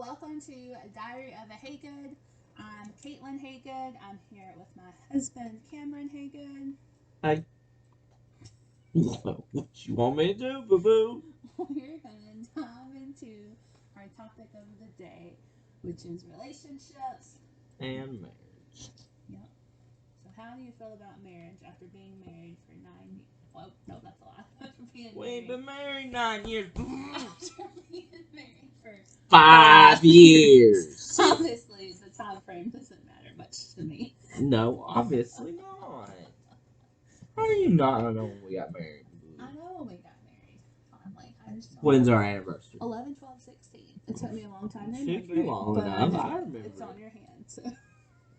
welcome to Diary of a Haygood. I'm Caitlin Haygood. I'm here with my husband, Cameron Haygood. Hey, what you want me to do, boo boo? We're going to dive into our topic of the day, which is relationships. And marriage. Yep. So, how do you feel about marriage after being married for 9 years? Well, no, that's a lie. After being We ain't married. been married 9 years. After being married for 5 years. Obviously, the time frame doesn't matter much to me. No, obviously not. How do you not know when we got married, boo I boo? know when we got married. Finally. I just don't When's know. our anniversary? 11, 12, 16. It took me a long time to Should remember be it, long but enough. I remember it's on it. your hand, so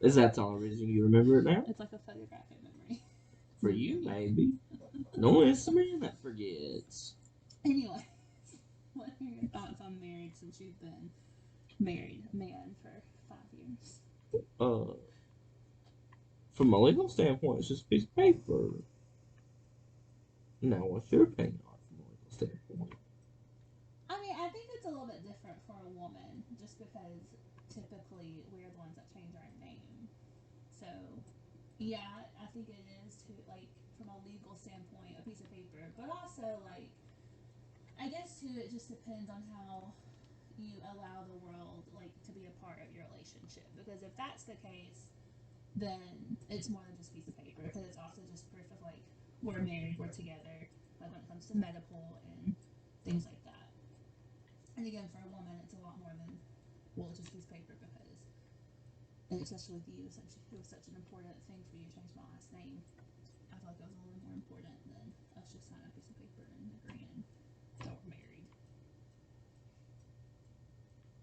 Is that the only reason you remember it now? it's like a photographic memory. For you, maybe. No, it's the man that forgets. Anyway, what are your thoughts on marriage since you've been married a man for 5 years? Uh, from a legal standpoint, it's just a piece of paper. Now, what's your opinion on it from a legal standpoint? I mean, I think it's a little bit different for a woman, just because typically we're the ones that change our name. So, yeah, I think it is to like from a legal standpoint a piece of paper, but also like I guess too it just depends on how you allow the world like to be a part of your relationship. Because if that's the case, then it's more than just a piece of paper. Because it's also just proof of like we're married, we're together. Like when it comes to medical and things like that. And again, for a woman, it's a lot more than well, just a piece of paper because, and especially with you, since it was such an important thing for you to change my last name. I feel like it was a little more important than us just signing a piece of paper and agreeing that we're married.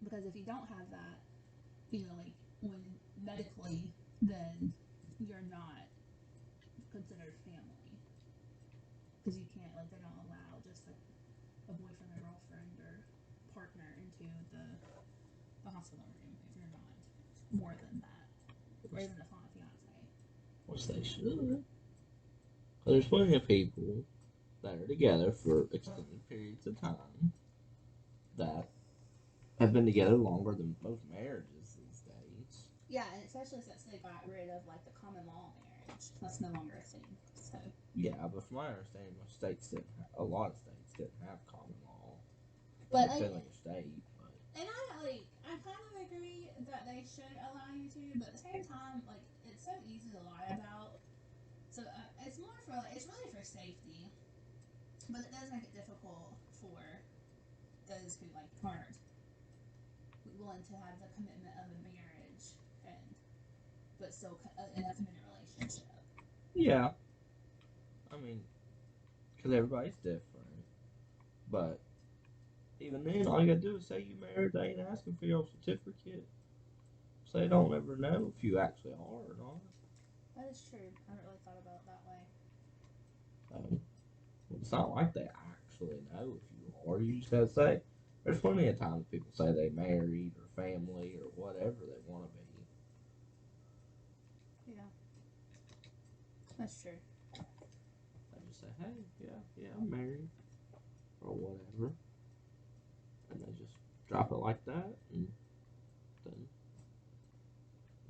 Because if you don't have that, like when medically, then you're not considered family. Because you can't, like, they don't allow just like a boyfriend or girlfriend or partner into the hospital room if you're not more than that, or even a fiance. Which they should. There's plenty of people that are together for extended periods of time that have been together longer than most marriages these days. Yeah, and especially since they got rid of like the common law marriage, that's no longer a thing. So Yeah, but from my understanding, most states didn't. A lot of states didn't have common law, but depending on your state. But and I kind of agree that they should allow you to, but at the same time, like it's so easy to lie about. So it's more for like it's really for safety, but it does make it difficult for those who like aren't willing to have the commitment of a marriage and but still in a committed relationship. yeah, I mean, because everybody's different. But even then, all you gotta do is say you married. They ain't asking for your certificate, so they don't ever know if you actually are or not. That is true. I haven't really thought about it that way. So it's not like they actually know if you are. You just gotta say. There's plenty of times people say they married or family or whatever they want to be. Yeah, that's true. They just say, hey, yeah, I'm married or whatever, and they just drop it like that, and then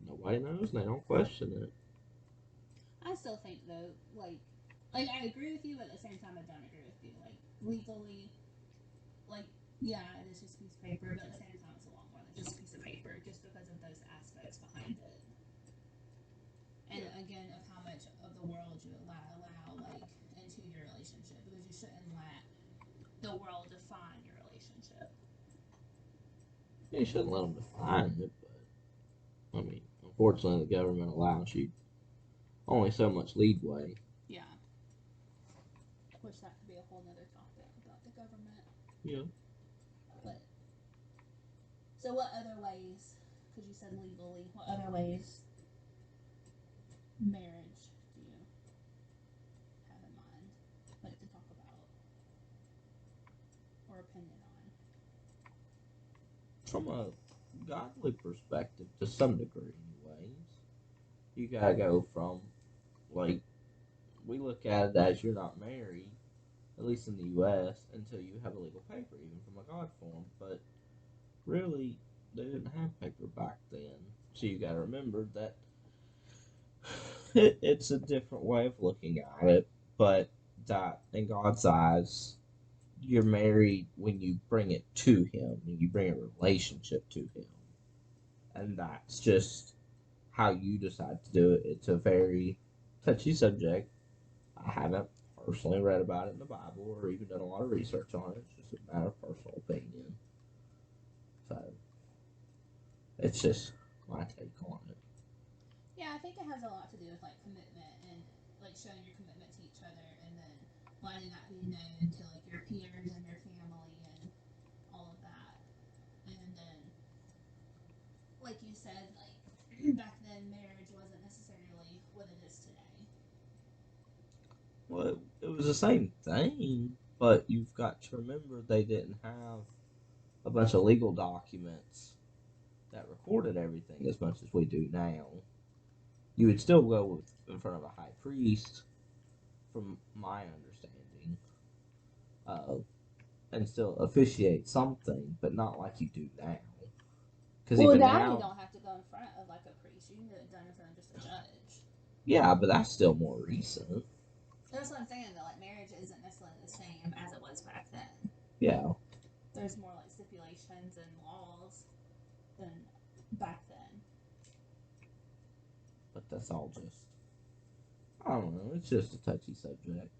nobody knows. And they don't question it. I still think though, like I agree with you, but at the same time, I don't agree with you. Like legally, like yeah, it is just a piece of paper, but at the same time, it's a lot more than just a piece of paper, just because of those aspects behind it. And Yeah. again, of how much of the world you allow like into your relationship, because you shouldn't let the world define your relationship. You shouldn't let them define it, but I mean, unfortunately, the government allows you only so much leadway. Yeah, which that could be a whole nother topic about the government. Yeah. But so, what other ways? Because you said legally, what other ways marriage do you have in mind, like to talk about or opinion on? From a godly perspective, to some degree, anyways, you gotta go from like we look at it as you're not married, at least in the U.S., until you have a legal paper, even from a God form. But really, they didn't have paper back then. So you got to remember that it's a different way of looking at it, but that in God's eyes, you're married when you bring it to Him, when you bring a relationship to Him. And that's just how you decide to do it. It's a very touchy subject. I haven't personally read about it in the Bible or even done a lot of research on it. It's just a matter of personal opinion. So it's just my take on it. Yeah, I think it has a lot to do with like commitment and like showing your commitment to each other, and then letting that be known to like your peers and your family and all of that. And then, like you said, like back then, marriage wasn't necessarily what it is today. Well, it was the same thing, but you've got to remember they didn't have a bunch of legal documents that recorded everything as much as we do now. You would still go in front of a high priest, from my understanding, uh, and still officiate something, but not like you do now. Because Well, even now you now, don't have to go in front of like a priest. You can get it done in front of just a judge. yeah, but that's still more recent. That's what I'm saying. Though, like marriage isn't necessarily the same as it was back then. Yeah, There's more like stipulations and laws than back then. but that's all just, I don't know, it's just a touchy subject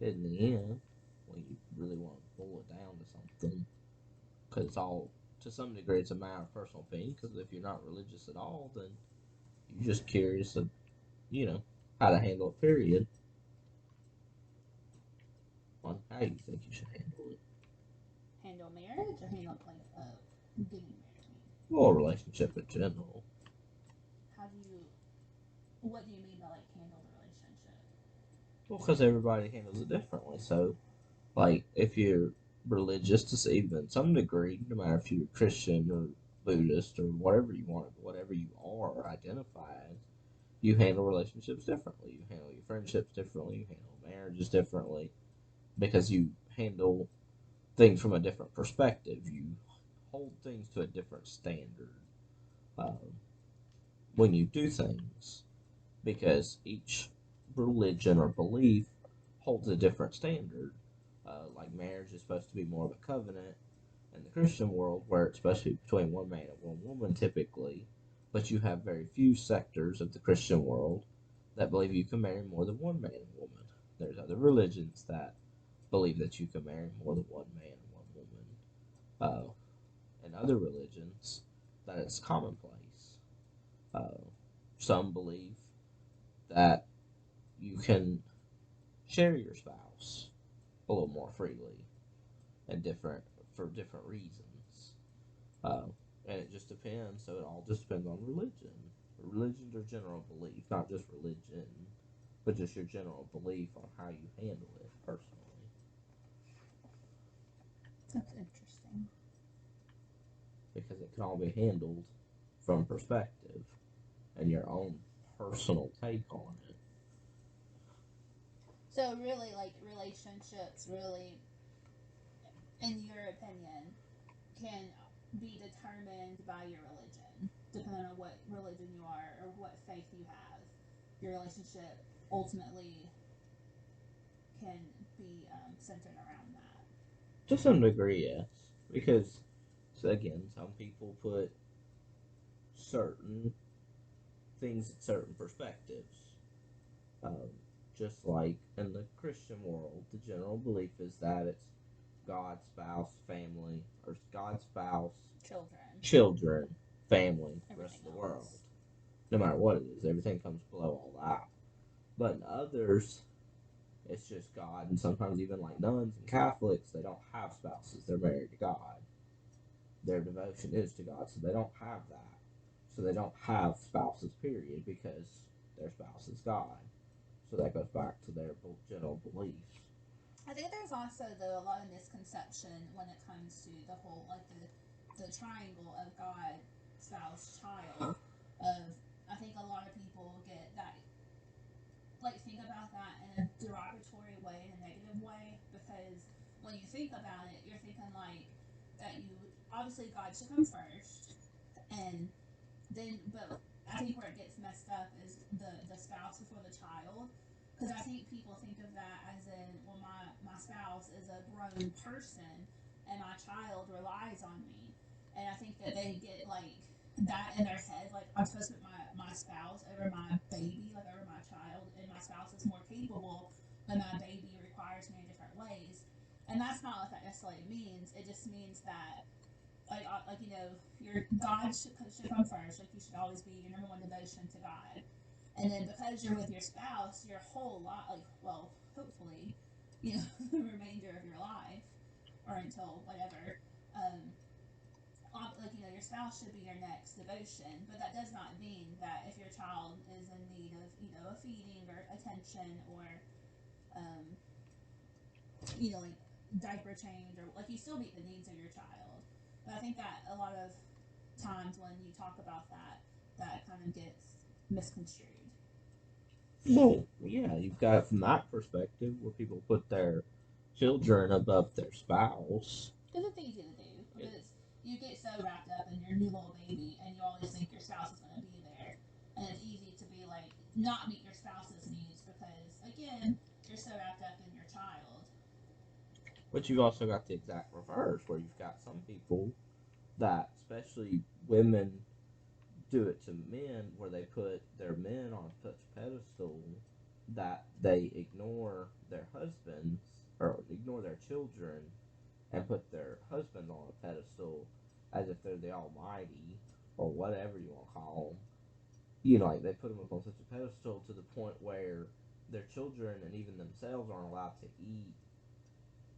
in the end when you really want to boil it down to something. Because it's all, to some degree, it's a matter of personal opinion. Because if you're not religious at all, then you're just curious of, you know, how to handle it, period. On how you think you should handle it. Handle marriage or handle like getting married? Well, a relationship in general. How do you? What do you mean by like handle the relationship? Well, because everybody handles it differently. So, like, if you're religious to even some degree, no matter if you're Christian or Buddhist or whatever you want, whatever you are or identify as, you handle relationships differently. You handle your friendships differently. You handle marriages differently because you handle things from a different perspective. You hold things to a different standard um, when you do things because each religion or belief holds a different standard. Like marriage is supposed to be more of a covenant in the Christian world, where it's supposed to be between one man and one woman typically, but you have very few sectors of the Christian world that believe you can marry more than one man and woman. There's other religions that believe that you can marry more than one man and one woman. In other religions, that it's commonplace. Uh, some believe that you can share your spouse a little more freely and different for different reasons. Uh, and it just depends. So it all just depends on religion. Religion's your general belief, not just religion, but just your general belief on how you handle it personally. That's interesting. Because it can all be handled from perspective and your own personal take on it. So really, like relationships, really, in your opinion, can be determined by your religion, depending on what religion you are or what faith you have. Your relationship ultimately can be centered around that. To some degree, yes. Because, so again, some people put certain things in certain perspectives. Um, just like in the Christian world, the general belief is that it's God, spouse, family, or God, spouse, Children, children, family, rest everything of the world. else. No matter what it is, everything comes below all that. But in others, it's just God, and sometimes even like nuns and Catholics, they don't have spouses. They're married to God. Their devotion is to God, so they don't have that. So they don't have spouses, period, because their spouse is God. So that goes back to their general beliefs. I think there's also though a lot of misconception when it comes to the whole like the triangle of God, spouse, child. Of I think a lot of people get that like think about that in a derogatory way, in a negative way, because when you think about it, you're thinking like that you obviously God should come first, and then, but I think where it gets messed up is the spouse before the child. Because I think people think of that as in, well, my spouse is a grown person and my child relies on me. And I think that they get like that in their head, like I'm supposed to put my spouse over my baby, like over my child, and my spouse is more capable, but my baby requires me in different ways. And that's not what that necessarily means. It just means that like your God should come first. Like you should always be your number one devotion to God, and then because you're with your spouse, your whole lot, like well, hopefully, the remainder of your life or until whatever, um, your spouse should be your next devotion. But that does not mean that if your child is in need of a feeding or attention or um, like diaper change or like you still meet the needs of your child. But I think that a lot of times when you talk about that, that kind of gets misconstrued. Well, yeah, you've got it from that perspective where people put their children above their spouse. Because it's easy to do. Because you get so wrapped up in your new little baby and you always think your spouse is going to be there. And it's easy to be like, not meet your spouse's needs because, again, you're so wrapped up in your child. But you've also got the exact reverse where you've got some people that, especially women, do it to men where they put their men on such a pedestal that they ignore their husbands or ignore their children and put their husbands on a pedestal as if they're the almighty or whatever you want to call them. Like they put them up on such a pedestal to the point where their children and even themselves aren't allowed to eat.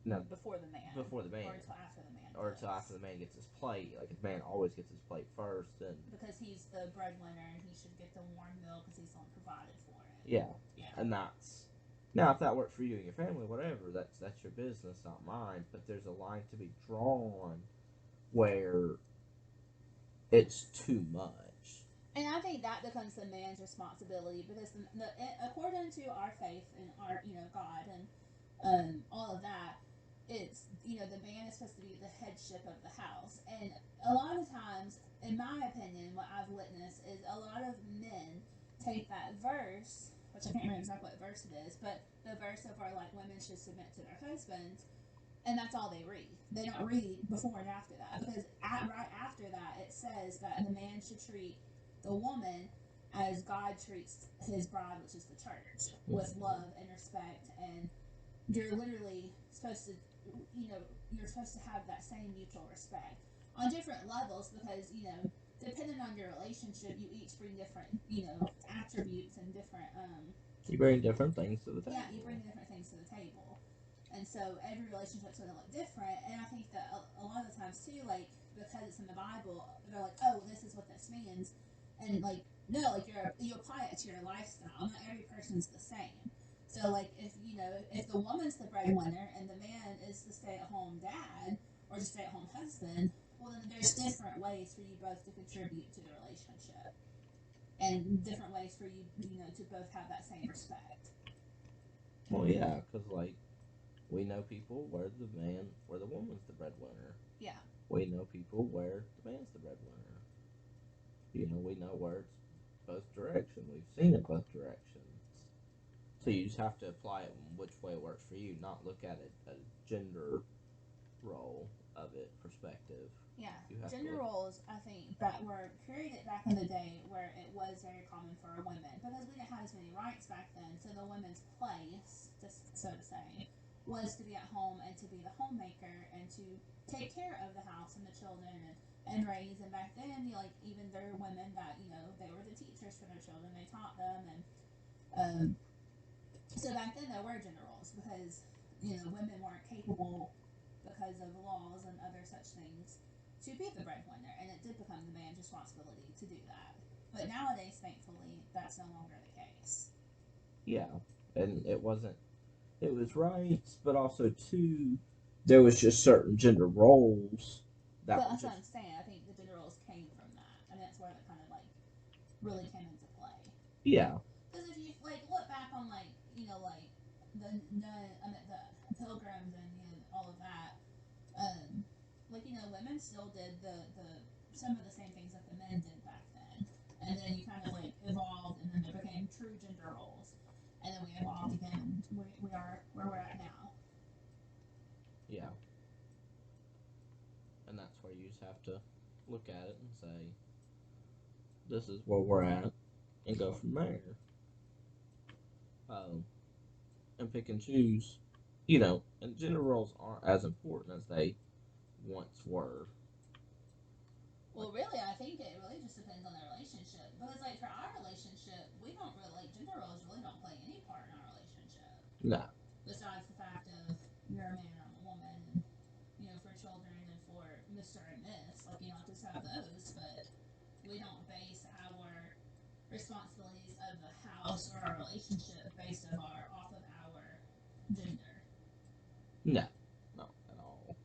No, before the man. Before the man. Or until after the man. Or until after the man gets his plate. Like, the man always gets his plate first. And because he's the breadwinner and he should get the warm meal because he's the one provided for it. Yeah. Yeah. And that's. Now, if that works for you and your family, whatever, that's your business, not mine. But there's a line to be drawn where it's too much. And I think that becomes the man's responsibility because according to our faith and our God and all of that, it's the man is supposed to be the headship of the house, and a lot of times, in my opinion, what I've witnessed is a lot of men take that verse, which I can't remember exactly what verse it is, but the verse of where like women should submit to their husbands, and that's all they read. They don't read before and after that because right after that it says that the man should treat the woman as God treats his bride, which is the church, with love and respect, and you're literally supposed to, you're supposed to have that same mutual respect on different levels because, depending on your relationship, you each bring different, attributes and different, you bring different things to the table. Yeah, you bring different things to the table. And so every relationship's going to look different. And I think that a lot of the times, too, like, because it's in the Bible, they're like, oh, this is what this means. And, like, no, like, you apply it to your lifestyle. Not every person's the same. So, like, if the woman's the breadwinner and the man is the stay-at-home dad or the stay-at-home husband, well, then there's different ways for you both to contribute to the relationship. And different ways for you, to both have that same respect. Well, yeah, because, like, we know people where the woman's the breadwinner. Yeah. We know people where the man's the breadwinner. We know where it's both directions. We've seen it both directions. So you just have to apply it which way it works for you, not look at it a gender role of it perspective. Yeah, gender roles, I think, that were created back in the day where it was very common for women because we didn't have as many rights back then. So the women's place, just so to say, was to be at home and to be the homemaker and to take care of the house and the children and raise. And back then, even there were women that they were the teachers for their children. They taught them, and so back then there were gender roles because women weren't capable because of laws and other such things to be the breadwinner, and it did become the man's responsibility to do that. But nowadays, thankfully, that's no longer the case. Yeah, and it wasn't. It was rights, but also too, there was just certain gender roles that. But that's what I'm saying. I think the gender roles came from that, and that's where it kind of like really came into play. Yeah. Because if you look back on the pilgrims and all of that, like women still did the some of the same things that the men did back then, and then you kind of like evolved, and then there became true gender roles, and then we evolved again. We are where we're at now. Yeah, and that's where you just have to look at it and say, this is where we're at, and go from there. Um, and pick and choose, and gender roles aren't as important as they once were. Like, Well, really, I think it really just depends on the relationship. Because, like, for our relationship, we don't really, like, gender roles really don't play any part in our relationship. no, Besides the fact of you're a man or I'm a woman, and, for children and for Mr. and Miss, like, just have those, but we don't base our responsibilities of the house or our relationship based off of our gender. no, not at all.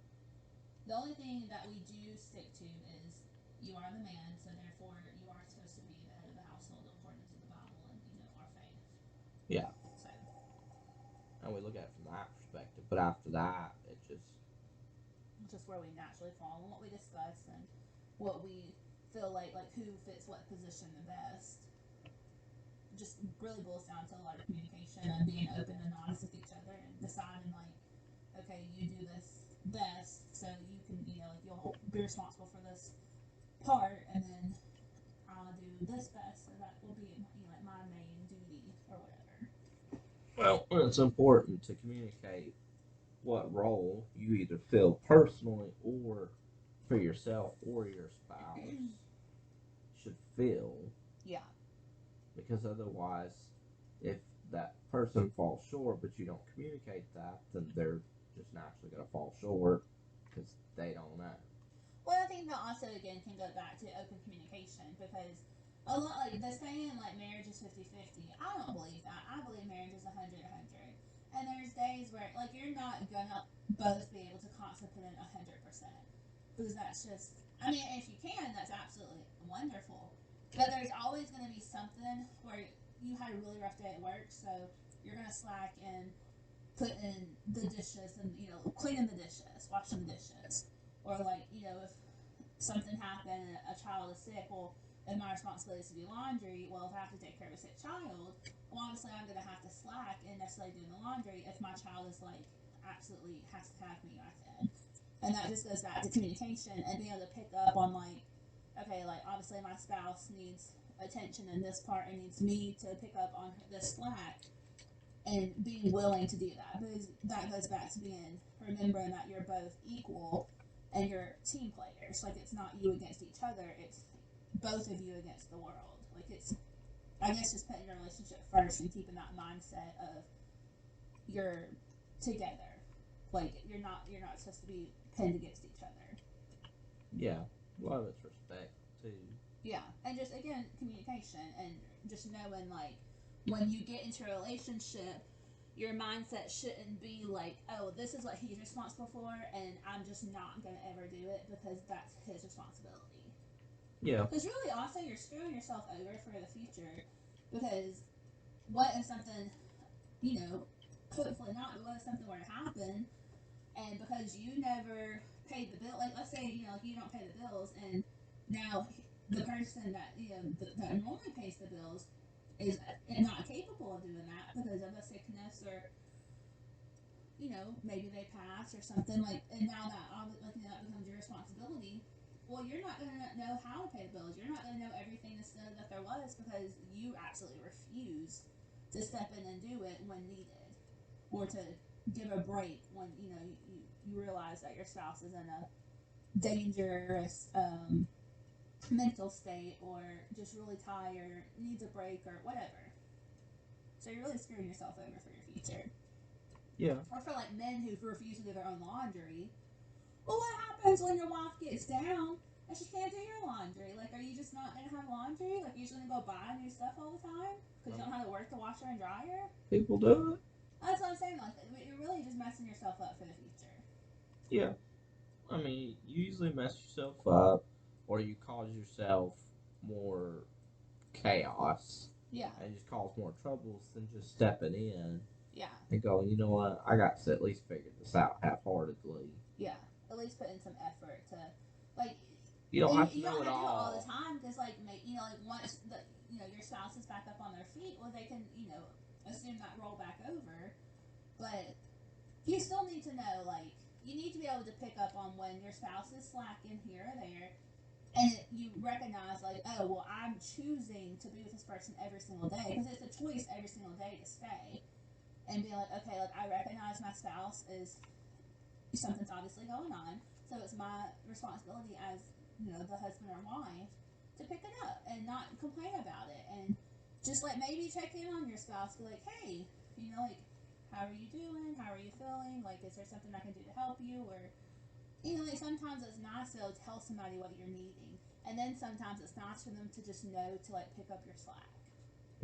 The only thing that we do stick to is you are the man, so therefore you are supposed to be the head of the household according to the Bible and our faith. Yeah, So and we look at it from that perspective. But after that, it just where we naturally fall and what we discuss and what we feel like who fits what position the best. Just really boils down to a lot of communication and being open and honest with each other and deciding like, okay, you do this best, so you can like you'll be responsible for this part, and then I'll do this best, so that will be like my main duty or whatever. well, it's important to communicate what role you either feel personally or for yourself or your spouse should fill, Yeah. because otherwise, if that person falls short but you don't communicate that, then they're just naturally going to fall short because they don't know. Well, I think that also again can go back to open communication because a lot like the saying like marriage is 50-50. I don't believe that. I believe marriage is 100-100. And there's days where like you're not gonna both be able to constantly put in 100% because that's just. I mean, if you can, that's absolutely wonderful. But there's always going to be something where you had a really rough day at work, so you're going to slack in putting the dishes and cleaning the dishes, washing the dishes, or like if something happened and a child is sick, well, if my responsibility is to do laundry, well, if I have to take care of a sick child, well, obviously I'm going to have to slack in necessarily doing the laundry if my child is like absolutely has to have me back then. And that just goes back to communication and being able to pick up on like, okay, like obviously my spouse needs attention in this part and needs me to pick up on this slack and being willing to do that because that goes back to being remembering that you're both equal and you're team players. Like it's not you against each other, it's both of you against the world. Like it's I guess just putting your relationship first and keeping that mindset of you're together. Like you're not supposed to be pinned against each other. Yeah, a lot of it's respect too. Yeah, and just again communication and just knowing like when you get into a relationship, your mindset shouldn't be like, oh, this is what he's responsible for, and I'm just not gonna ever do it because that's his responsibility. Yeah, Because really, also, you're screwing yourself over for the future. Because what if something, you know, hopefully not, but what if something were to happen, and because you never paid the bill, like let's say like you don't pay the bills, and now the person that that normally pays the bills is not capable of doing that because of a sickness or maybe they pass or something like, and now that that becomes your responsibility. Well, you're not going to know how to pay the bills. You're not going to know everything that there was because you absolutely refused to step in and do it when needed, or to give a break when you realize that your spouse is in a dangerous mental state or just really tired, needs a break or whatever. So you're really screwing yourself over for your future. yeah. Or for like men who refuse to do their own laundry. Well, what happens when your wife gets down and she can't do your laundry? Like, are you just not gonna have laundry? Like, you're just gonna go buy new stuff all the time because you don't have to work the washer and dryer? People do it. That's what I'm saying. Like, you're really just messing yourself up for the future. Yeah, I mean, you usually mess yourself up, or you cause yourself more chaos, Yeah, and just cause more troubles than just stepping in yeah, and going, you know what, I got to at least figure this out half-heartedly. yeah. at least put in some effort to, like, You don't and have to you know don't it have to do it all the all. time because, like, like once your spouse is back up on their feet, well, they can, assume that roll back over. But you still need to know, like, you need to be able to pick up on when your spouse is slacking here or there, and you recognize, like, oh, well, I'm choosing to be with this person every single day because it's a choice every single day to stay, and be like, okay, like, I recognize my spouse is something's obviously going on, so it's my responsibility as the husband or wife to pick it up and not complain about it, and just like maybe check in on your spouse, be like, hey, like, how are you doing? How are you feeling? Like, is there something I can do to help you? Or like sometimes it's nice to tell somebody what you're needing, and then sometimes it's nice for them to just know to like pick up your slack.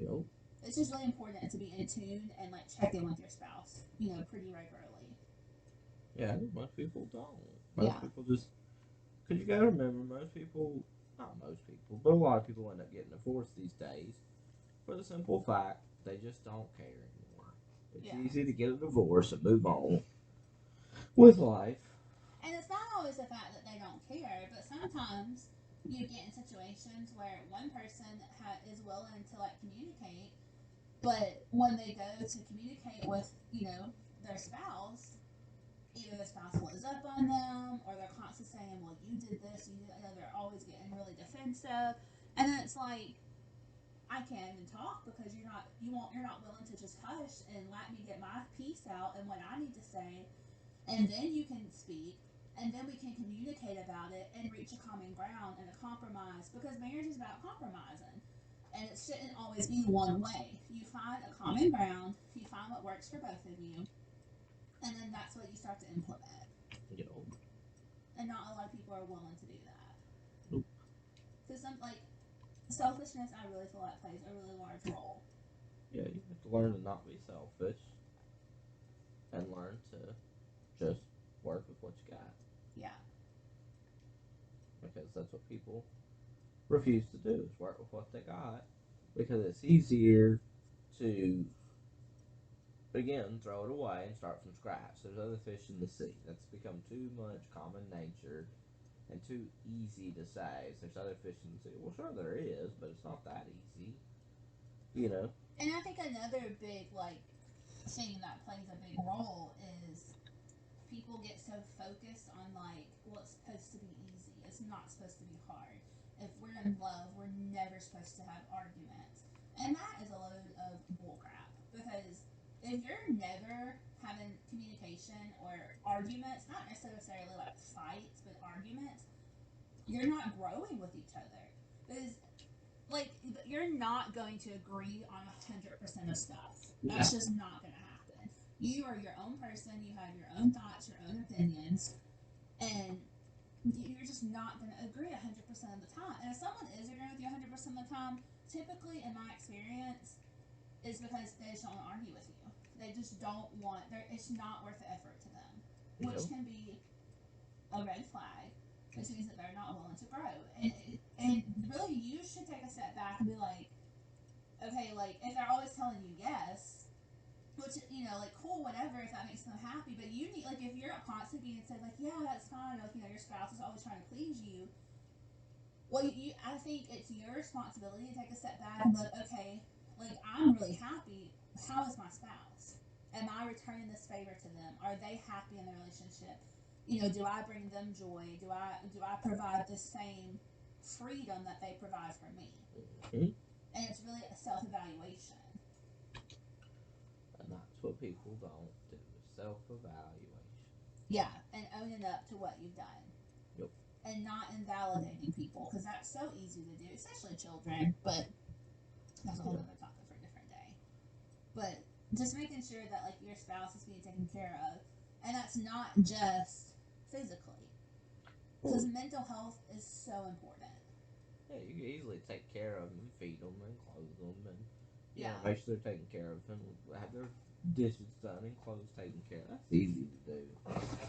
You know. It's just really important to be in tune and like check in with your spouse, pretty regularly. Yeah, most people don't. Most Yeah. people just because you gotta remember, most people, not most people, but a lot of people end up getting divorced these days for the simple fact they just don't care anymore. It's Yeah. easy to get a divorce and move on with life. And it's not always the fact that they don't care, but sometimes you get in situations where one person is willing to like communicate, but when they go to communicate with their spouse, either the spouse blows up on them, or they're constantly saying, "Well, you did this, you did," they're always getting really defensive, and then it's like, I can't even talk because you're not willing to just hush and let me get my piece out and what I need to say, and then you can speak, and then we can communicate about it and reach a common ground and a compromise, because marriage is about compromising, and it shouldn't always be one way. You find a common ground, you find what works for both of you, and then that's what you start to implement. You know. And not a lot of people are willing to do that, Nope. because some like selfishness, I really feel like plays a really large role. Yeah, you have to learn to not be selfish and learn to just work with what you got Yeah. because that's what people refuse to do is work with what they got because it's easier to again throw it away and start from scratch. There's other fish in the sea. That's become too much common nature and too easy to say. There's other fish in the sea. Well, sure there is, but it's not that easy. You know. And I think another big like thing that plays a big role is people get so focused on like, well, it's supposed to be easy. It's not supposed to be hard. If we're in love, we're never supposed to have arguments. And that is a load of bullcrap, because if you're never having communication or arguments, not necessarily like fights, but arguments, you're not growing with each other. Because like, you're not going to agree on 100% of stuff. Yeah. That's just not going to happen. You are your own person. You have your own thoughts, your own opinions, and you're just not going to agree 100% of the time. And if someone is agreeing with you 100% of the time, typically, in my experience, is because they just don't want to argue with you. They just don't want. It's not worth the effort to them, which can be a red flag, which means that they're not willing to grow. And really, you should take a step back and be like, okay, like, if they're always telling you yes, which, like, cool, whatever, if that makes them happy, but you need, like, if you're constantly being said, like, yeah, that's fine, like, your spouse is always trying to please you, well, I think it's your responsibility to take a step back and be like, okay, like, I'm really happy. How is my spouse? Am I returning this favor to them? Are they happy in the relationship? Do I bring them joy? Do I provide the same freedom that they provide for me? Mm-hmm. And it's really a self evaluation. And that's what people don't do is self evaluation. Yeah, and owning up to what you've done. Yep. And not invalidating people, because that's so easy to do, especially children. But that's a whole other topic for a different day. But just making sure that like your spouse is being taken care of, and that's not just physically, because mental health is so important. Yeah, you can easily take care of them and feed them and clothe them and Yeah. make sure they're taken care of and have their dishes done and clothes taken care of. That's easy to do.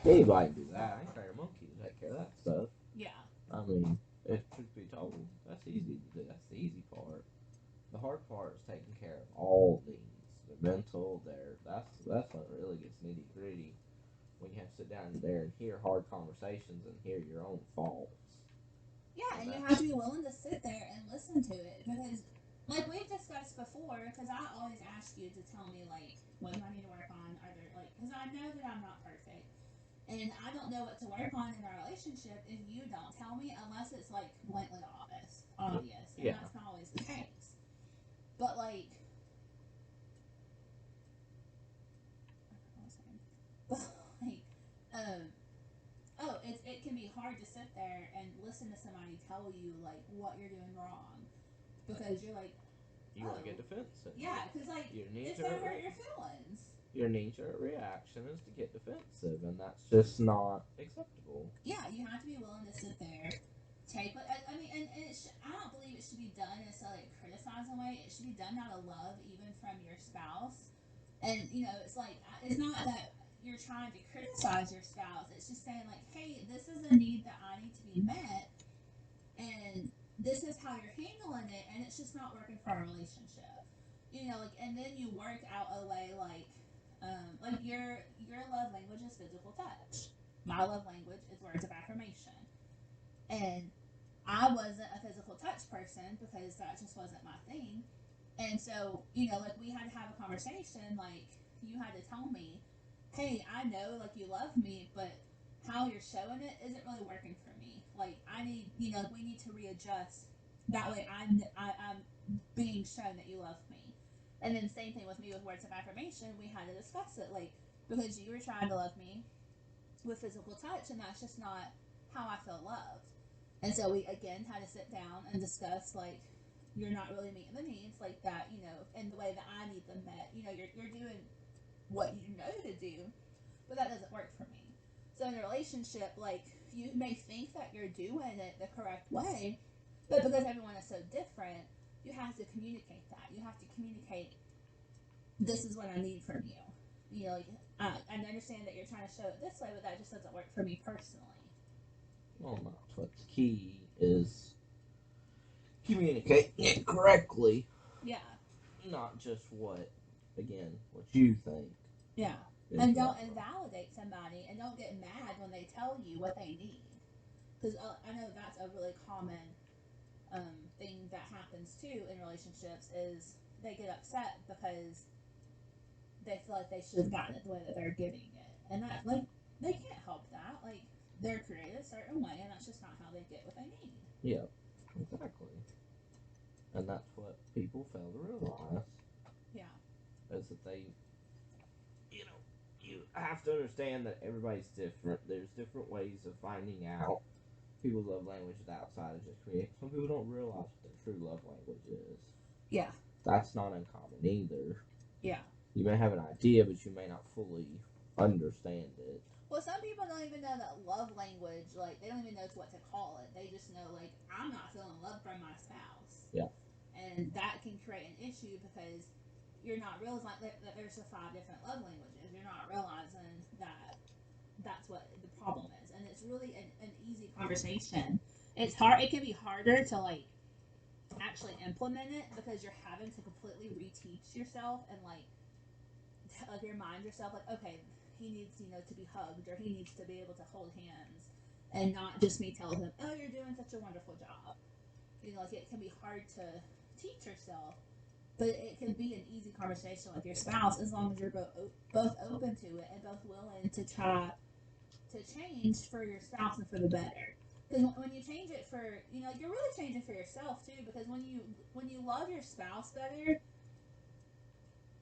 Anybody can do that. I ain't hire a monkey to take care of that stuff. Yeah. I mean, if truth be told, that's easy to do. That's the easy part. The hard part is taking care of all needs. Their mental, that's when it really gets nitty gritty. when you have to sit down there and hear hard conversations and hear your own faults. Yeah, And and you that's have to be willing to sit there and listen to it because, like we've discussed before, because I always ask you to tell me like what do I need to work on, either like because I know that I'm not perfect, and I don't know what to work on in our relationship if you don't tell me, unless it's like blatantly obvious, and yeah, that's not always the case. But like, but like, um, oh, it can be hard to sit there and listen to somebody tell you like what you're doing wrong because you're like, you want to get defensive. yeah, because like Your it's knee-jerk, gonna hurt your feelings. your knee-jerk reaction is to get defensive, and that's just not acceptable. Yeah, you have to be willing to sit there, take what I mean, and I don't believe it should be done in a like criticizing way. It should be done out of love, even from your spouse. And you know, it's like it's not that you're trying to criticize your spouse. It's just saying like, hey, this is a need that I need to be met, and this is how you're handling it, and it's just not working for our relationship. You know, like, and then you work out a way like your love language is physical touch. My love language is words of affirmation, and I wasn't a physical touch person because that just wasn't my thing. And so, you know, like we had to have a conversation. Like you had to tell me, hey, I know like you love me, but how you're showing it isn't really working for me. Like I need, you know, we need to readjust. That way, I'm being shown that you love me. And then same thing with me with words of affirmation. We had to discuss it, like because you were trying to love me with physical touch, and that's just not how I feel loved. And so we again had to sit down and discuss like you're not really meeting the needs like that, you know, in the way that I need them met. You know, you're doing what you know to do, but that doesn't work for me. So in a relationship, like you may think that you're doing it the correct way, but because everyone is so different, you have to communicate that. You have to communicate, this is what I need from you. You know, like I understand that you're trying to show it this way, but that just doesn't work for me personally. Well, that's what's key is communicating it correctly. Yeah. Not just what you think. Yeah. And don't invalidate somebody, and don't get mad when they tell you what they need. Because I know that's a really common thing that happens too in relationships is they get upset because they feel like they should have gotten it the way that they're giving it, and that like they can't help that. Like they're created a certain way, and that's just not how they get what they need. Yeah, exactly. And that's what people fail to realize. Yeah. Is that they, you have to understand that everybody's different. There's different ways of finding out people's love languages outside of just creating. Some people don't realize what their true love language is. Yeah. That's not uncommon either. Yeah. You may have an idea, but you may not fully understand it. Well, some people don't even know that love language, like, they don't even know what to call it. They just know, like, I'm not feeling love from my spouse. Yeah. And that can create an issue because you're not realizing that there's the 5 different love languages. You're not realizing that that's what the problem is. And it's really an easy conversation. It's hard. It can be harder to, like, actually implement it because you're having to completely reteach yourself and, like remind yourself, like, okay, he needs, to be hugged, or he needs to be able to hold hands, and not just me telling him, oh, you're doing such a wonderful job. Like it can be hard to teach yourself, but it can be an easy conversation with your spouse as long as you're both open to it and both willing to try to change for your spouse and for the better. Because when you change it for, you're really changing for yourself too. Because when you love your spouse better,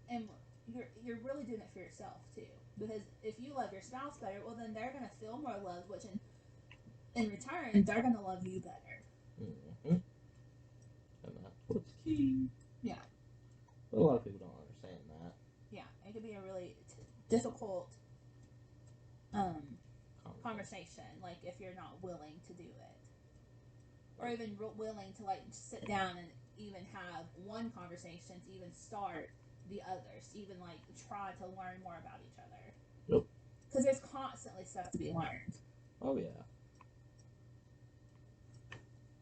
and you're really doing it for yourself too. Because if you love your spouse better, well then they're gonna feel more love, which in return they're gonna love you better. Mm-hmm. And that's what's key. Yeah. But a lot of people don't understand that. Yeah, it could be a really difficult conversation. Like if you're not willing to do it, or even willing to like sit down and even have one conversation to even start the others, even like try to learn more about each other. Yep. Because there's constantly stuff to be learned. Oh yeah.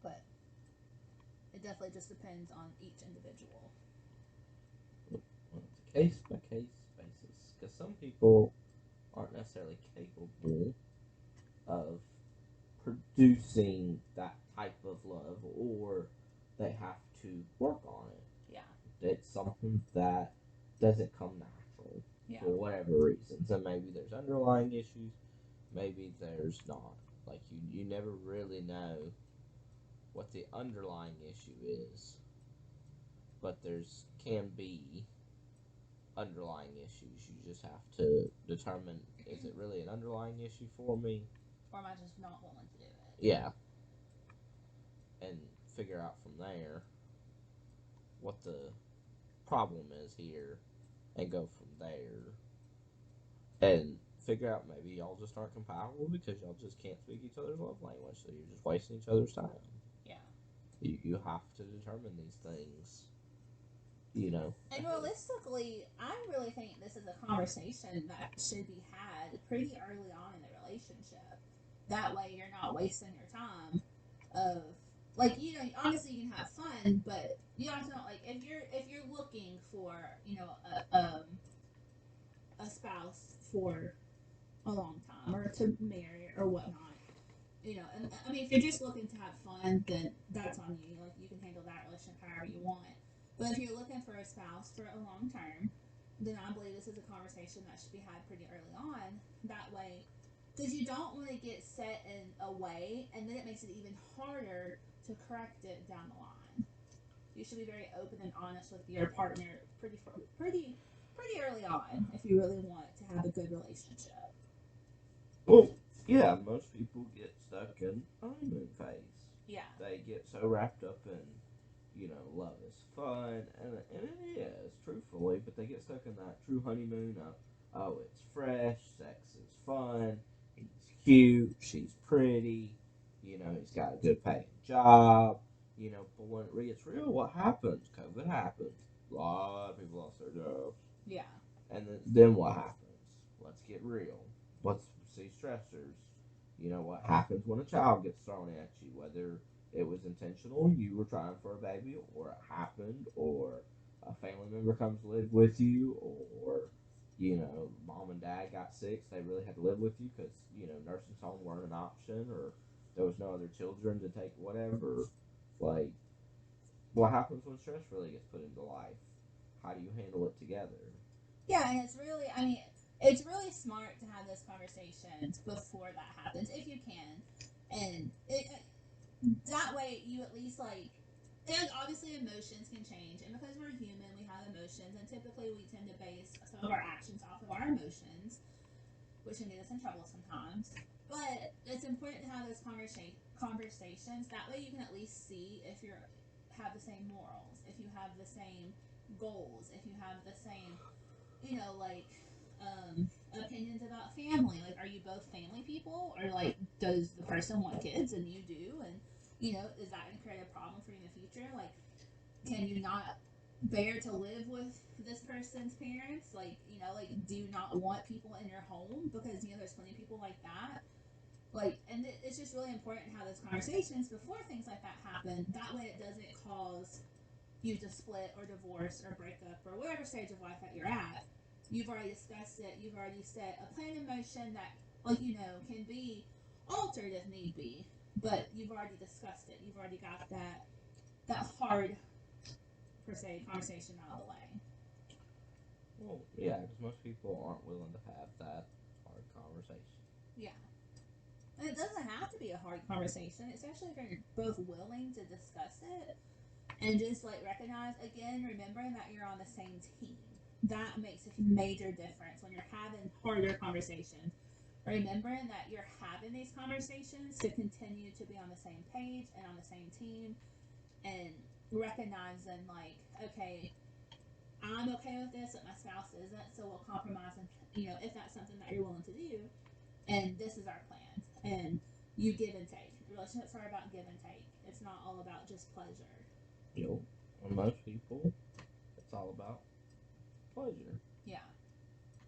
But it definitely just depends on each individual. Well, it's a case by case basis because some people aren't necessarily capable of producing that type of love, or they have to work on it. Yeah. It's something that doesn't come natural Yeah. for whatever reasons. And maybe there's underlying issues, maybe there's not. Like, you never really know what the underlying issue is, but there's can be underlying issues. You just have to determine, is it really an underlying issue for me? Or am I just not willing to do it? Yeah. And figure out from there what the problem is here and go from there. And figure out maybe y'all just aren't compatible because y'all just can't speak each other's love language, so you're just wasting each other's time. Yeah. You have to determine these things, you know. And realistically, I really think this is a conversation that should be had pretty early on in the relationship. That way, you're not wasting your time. Of like, obviously you can have fun, but you have to know, like, if you're looking for a spouse for a long time or to marry or whatnot. And I mean, if you're just looking to have fun, then that's on you. Like, you can handle that relationship however you want. But if you're looking for a spouse for a long term, then I believe this is a conversation that should be had pretty early on. That way, because you don't want to get set in a way, and then it makes it even harder to correct it down the line. You should be very open and honest with your partner pretty early on if you really want to have a good relationship. Well, yeah, most people get stuck in honeymoon phase. Yeah. They get so wrapped up in, love is fun, and it is, truthfully, but they get stuck in that true honeymoon of, oh, it's fresh, sex is fun, he's cute, she's pretty, he's got a good paying job, but when it gets real, what happens? COVID happens. A lot of people lost their jobs. Yeah. And then what happens? Let's get real. Let's see stressors. What happens when a child gets thrown at you, whether it was intentional, you were trying for a baby, or it happened, or a family member comes to live with you, or, mom and dad got sick, so they really had to live with you because, nursing home weren't an option, or there was no other children to take, whatever. Like, what happens when stress really gets put into life? How do you handle it together? Yeah, and it's really smart to have those conversations before that happens, if you can. And that way, you at least, like, and obviously emotions can change, and because we're human, we have emotions, and typically we tend to base some of our actions off of our emotions, which can get us in trouble sometimes. But it's important to have those conversations. That way, you can at least see if you have the same morals, if you have the same goals, if you have the same, like, opinions about family. Like, are you both family people, or like, does the person want kids and you do, and is that going to create a problem for you in the future? Like, can you not bear to live with this person's parents? Like, like, do you not want people in your home because there's plenty of people like that. Like, and it's just really important to have those conversations before things like that happen. That way, it doesn't cause you to split or divorce or break up or whatever stage of life that you're at. You've already discussed it. You've already set a plan in motion that, like, can be altered if need be. But you've already discussed it. You've already got that hard, per se, conversation out of the way. Well, yeah, because most people aren't willing to have that hard conversation. Yeah. And it doesn't have to be a hard conversation, especially if you're both willing to discuss it and just, like, recognize, again, remembering that you're on the same team. That makes a major difference when you're having harder conversations. Remembering that you're having these conversations to continue to be on the same page and on the same team, and recognizing, like, okay, I'm okay with this, but my spouse isn't, so we'll compromise, and if that's something that you're willing to do, and this is our plan, and you give and take. Relationships are about give and take. It's not all about just pleasure. And most people, it's all about pleasure. Yeah.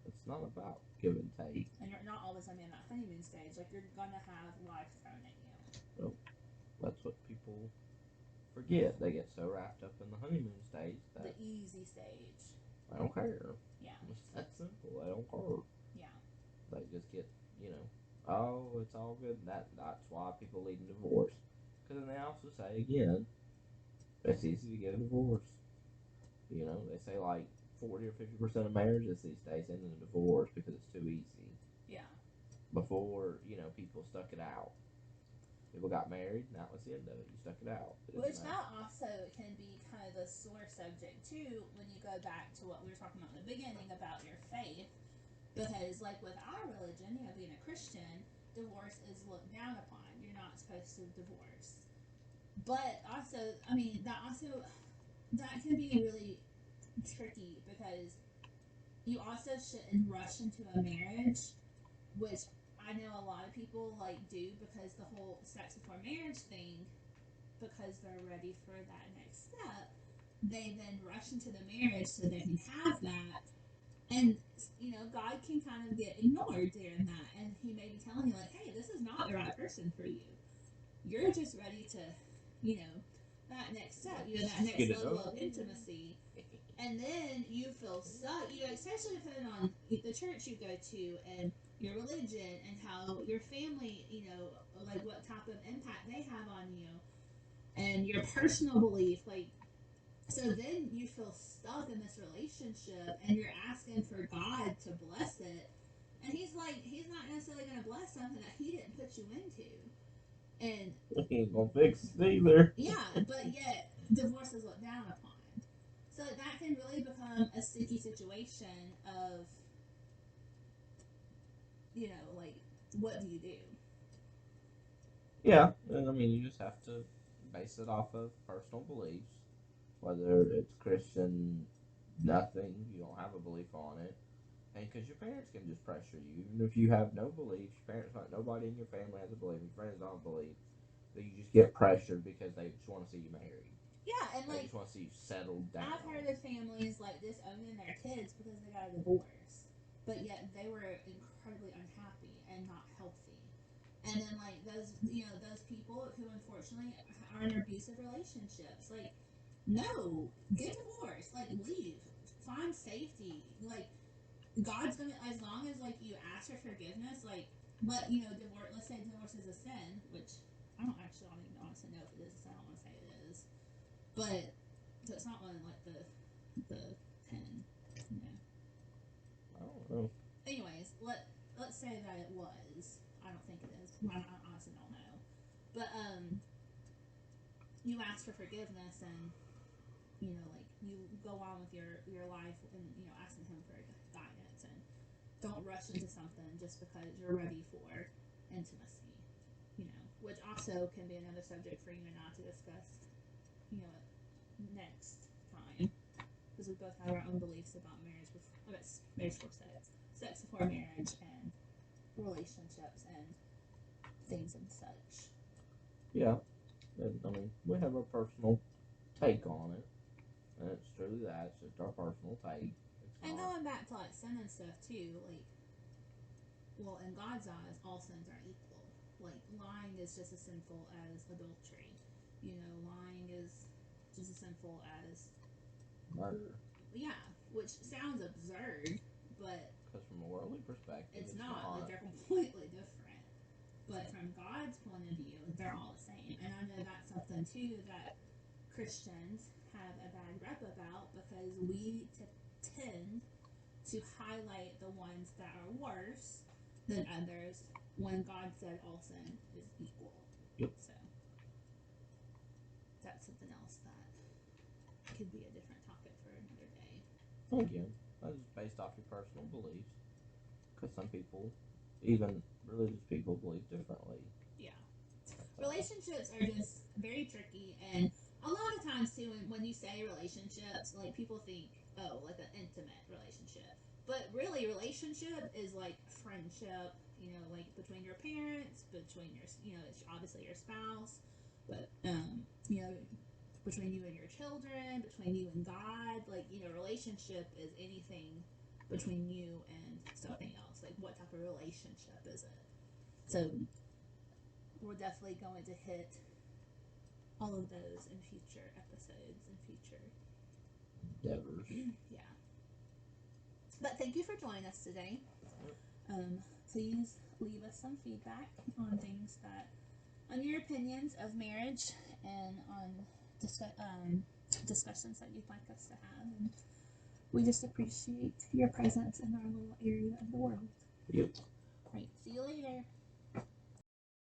It's not about give and take. And you're not always going to be in that honeymoon stage. Like, you're going to have life thrown at you. So that's what people forget. They get so wrapped up in the honeymoon stage that the easy stage. I don't care. Yeah. It's that simple. I don't care. Yeah. They just get, you know, oh, it's all good. That's why people lead in divorce. Because then they also say again, it's easy to get a divorce. You know, they say like 40 or 50% of marriages these days end in a divorce because it's too easy. Yeah. Before, people stuck it out. People got married, and that was the end of it. You stuck it out. Which that also can be kind of a sore subject too when you go back to what we were talking about in the beginning about your faith. Because, like with our religion, being a Christian, divorce is looked down upon. You're not supposed to divorce. But also, that can be really tricky because you also shouldn't rush into a marriage, which I know a lot of people do because the whole sex before marriage thing, because they're ready for that next step, they then rush into the marriage so they can have that. And God can kind of get ignored during that, and He may be telling you hey, this is not the right person for you. You're just ready to, that next step, that next level of intimacy. And then you feel stuck, especially depending on the church you go to and your religion and how your family, what type of impact they have on you and your personal belief. So then you feel stuck in this relationship and you're asking for God to bless it. And He's not necessarily going to bless something that He didn't put you into. And He ain't gonna fix it either. Yeah, but yet divorce is looked down upon. So that can really become a sticky situation of, what do you do? Yeah, and you just have to base it off of personal beliefs, whether it's Christian, nothing, you don't have a belief on it, and because your parents can just pressure you, even if you have no beliefs, your parents, not nobody in your family has a belief, your friends don't believe, that you just get pressured because they just want to see you married. Yeah, and they just want to see you settled down. I've heard of families disowning their kids because they got a divorce, but yet they were incredibly unhappy and not healthy. And then those people who unfortunately are in abusive relationships, no, get divorced, leave, find safety, God's gonna, as long as you ask for forgiveness, but divorce. Let's say divorce is a sin, which I don't even honestly know if it is a sin. I don't want to say it is, but so it's not one of the 10. You know. I don't know. Anyways, let's say that it was. I don't think it is. I honestly don't know, but you ask for forgiveness and you go on with your life and asking Him for guidance and don't rush into something just because you're ready for intimacy, which also can be another subject for you and I to discuss, next time, because we both have our own beliefs about marriage before sex before marriage, and relationships and things and such. Yeah, and we have our personal take on it, and it's truly that. It's just our personal take. And going back to sin and stuff too, well, in God's eyes, all sins are equal. Lying is just as sinful as adultery. Lying is just as sinful as murder. Yeah, which sounds absurd, but because from a worldly perspective, it's not. They're completely different. But from God's point of view, they're all the same. And I know that's something too that Christians have a bad rep about because we tend to highlight the ones that are worse than others when God said all sin is equal. Yep. So that's something else that could be a different topic for another day. Again, that's just based off your personal beliefs. Because some people, even religious people, believe differently. Yeah. Relationships are just very tricky, and a lot of times too, when you say relationships, people think, oh, like an intimate relationship. But really, relationship is like friendship, between your parents, between it's obviously your spouse, but, between you and your children, between you and God. Relationship is anything between you and something else. What type of relationship is it? So, we're definitely going to hit all of those in future episodes and future endeavors. Yeah. But thank you for joining us today. Please leave us some feedback on things that, on your opinions of marriage and on discussions that you'd like us to have. And we just appreciate your presence in our little area of the world. Yep.